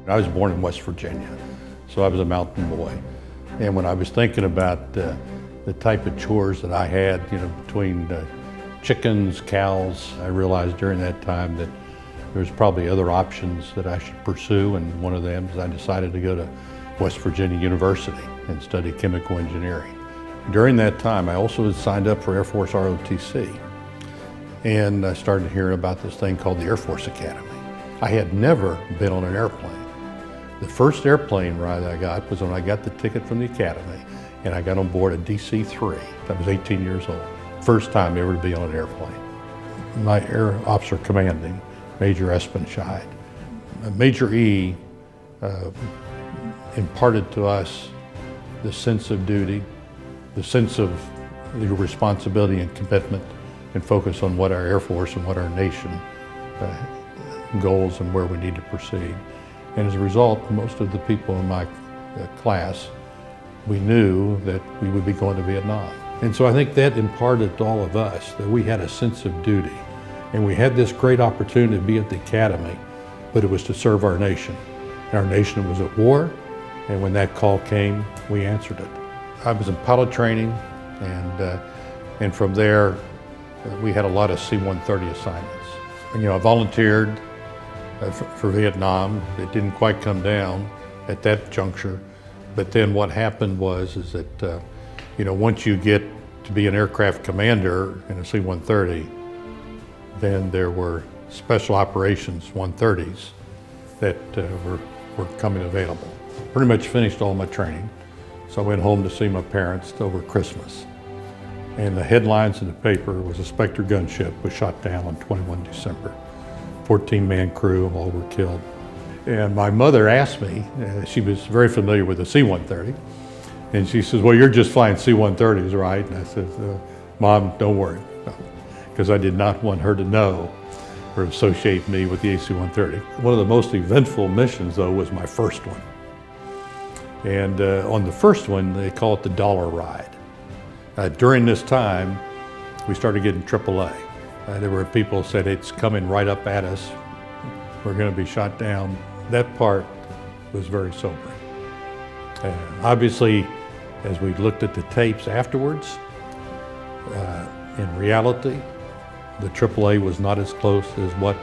I was born in West Virginia, so I was a mountain boy. And when I was thinking about the type of chores that I had, between chickens, cows, I realized during that time that there was probably other options that I should pursue, and one of them is I decided to go to West Virginia University and study chemical engineering. During that time, I also had signed up for Air Force ROTC, and I started hearing about this thing called the Air Force Academy. I had never been on an airplane. The first airplane ride I got was when I got the ticket from the Academy, and I got on board a DC-3. I was 18 years old. First time ever to be on an airplane. My air officer commanding, Major Espenscheid. Major E imparted to us the sense of duty, the sense of the responsibility and commitment, and focus on what our Air Force and what our nation goals and where we need to proceed. And as a result, most of the people in my class, we knew that we would be going to Vietnam. And so I think that imparted to all of us that we had a sense of duty. And we had this great opportunity to be at the Academy, but it was to serve our nation. And our nation was at war, and when that call came, we answered it. I was in pilot training, and from there, we had a lot of C-130 assignments. And, I volunteered for Vietnam. It didn't quite come down at that juncture, but then what happened was that once you get to be an aircraft commander in a C-130, then there were special operations 130s that were coming available. Pretty much finished all my training, so I went home to see my parents over Christmas. And the headlines in the paper was a Spectre gunship was shot down on 21 December. 14-man crew, all were killed. And my mother asked me, she was very familiar with the C-130, and she says, well, you're just flying C-130s, right? And I said, Mom, don't worry, because I did not want her to know or associate me with the AC-130. One of the most eventful missions, though, was my first one. And on the first one, they call it the dollar ride. During this time, we started getting AAA. There were people who said it's coming right up at us. We're going to be shot down. That part was very sobering. Obviously, as we looked at the tapes afterwards, in reality, the AAA was not as close as what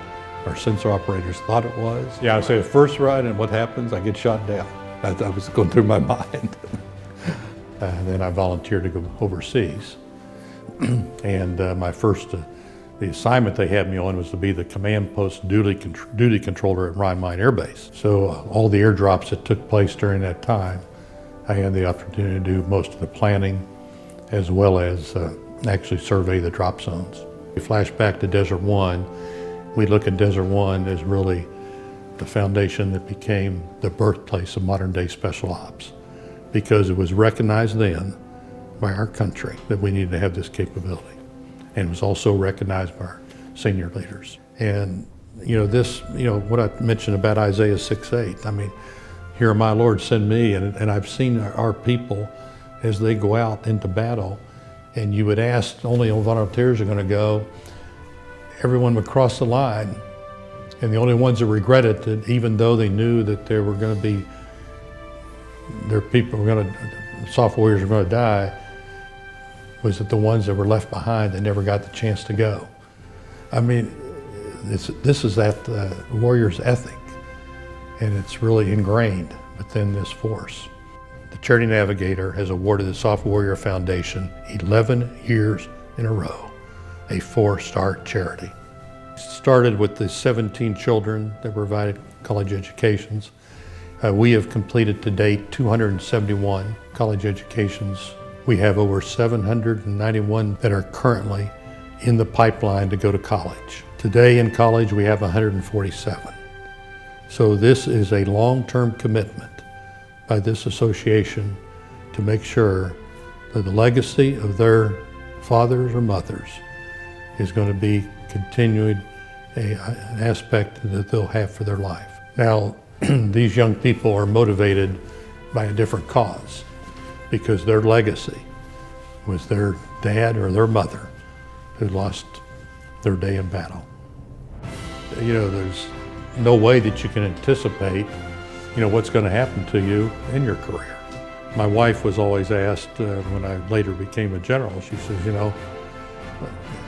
our sensor operators thought it was. Yeah, I say the first ride, and what happens? I get shot down. That was going through my mind. And then I volunteered to go overseas. And my first, the assignment they had me on was to be the command post duty controller at Rhein Main Air Base. So all the airdrops that took place during that time, I had the opportunity to do most of the planning as well as actually survey the drop zones. We flash back to Desert One. We look at Desert One as really the foundation that became the birthplace of modern day special ops, because it was recognized then by our country that we needed to have this capability. And it was also recognized by our senior leaders. And what I mentioned about Isaiah 6:8, I mean, here, my Lord, send me, and I've seen our people as they go out into battle, and you would ask, only volunteers are gonna go, everyone would cross the line, and the only ones that regretted that, even though they knew that there were gonna be, their people were gonna, soft warriors were gonna die, was that the ones that were left behind, they never got the chance to go. I mean, this is that warrior's ethic, and it's really ingrained within this force. The Charity Navigator has awarded the Soft Warrior Foundation 11 years in a row a 4-star charity. It started with the 17 children that provided college educations. We have completed to date 271 college educations. We have over 791 that are currently in the pipeline to go to college. Today in college, we have 147. So this is a long-term commitment by this association to make sure that the legacy of their fathers or mothers is going to be continued, an aspect that they'll have for their life. Now, these young people are motivated by a different cause, because their legacy was their dad or their mother who lost their day in battle. There's no way that you can anticipate, what's going to happen to you in your career. My wife was always asked when I later became a general, she says,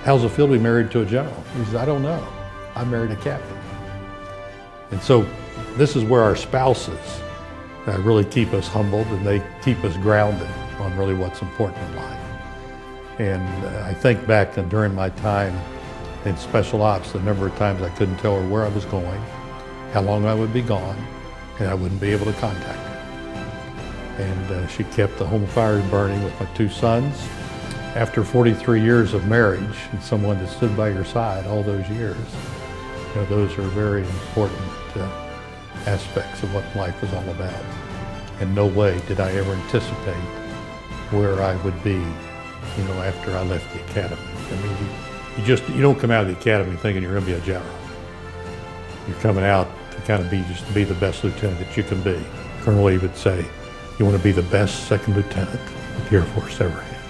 how's it feel to be married to a general? He says, I don't know. I married a captain. And so this is where our spouses really keep us humbled, and they keep us grounded on really what's important in life. And I think back during my time in special ops, the number of times I couldn't tell her where I was going, how long I would be gone, and I wouldn't be able to contact her. And she kept the home fires burning with my 2 sons. After 43 years of marriage and someone that stood by your side all those years, those are very important aspects of what life is all about. In no way did I ever anticipate where I would be, after I left the academy. I mean, you don't come out of the academy thinking you're going to be a general. You're coming out to kind of be the best lieutenant that you can be. Colonel Lee would say, you want to be the best second lieutenant that the Air Force ever had.